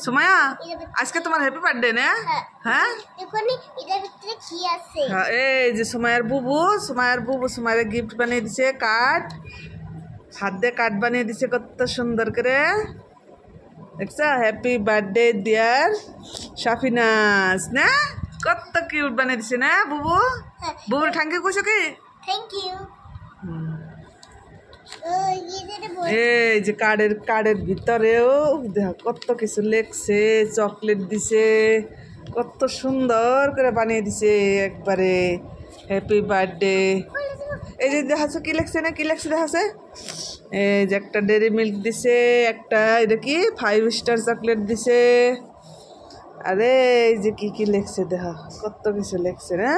সুমাইয়া আজকে তোমার happy birthday না? হ্যাঁ এই যে সুমাইয়ার বুবু সুমাইয়ার গিফট বানিয়ে দিছে, কার্ড হাত দিয়ে কার্ড বানিয়ে দিছে কত সুন্দর করে, দেখছো? হ্যাপি বার্থডে ডিয়ার সাফিনাস না, কত কিউট বানিয়ে দিছে না বুবু? বুবুর থ্যাংক ইউ কইছো কি? Thank you. এই যে কার্ডের ভিতরেও দেখো কত কিছু লেখছে, চকলেট দিছে, কত সুন্দর করে বানিয়ে দিছে একবারে হ্যাপি বার্থডে। এই যে দেখাচ্ছ কি লেখছে না, কি লেখছে দেখাচ্ছে? এই যে একটা ডেরি মিল্ক দিছে, একটা এটা কি 5 স্টার চকলেট দিছে, আরে এই যে কি কি লেখছে দেখা, কত কিছু লেখছে না।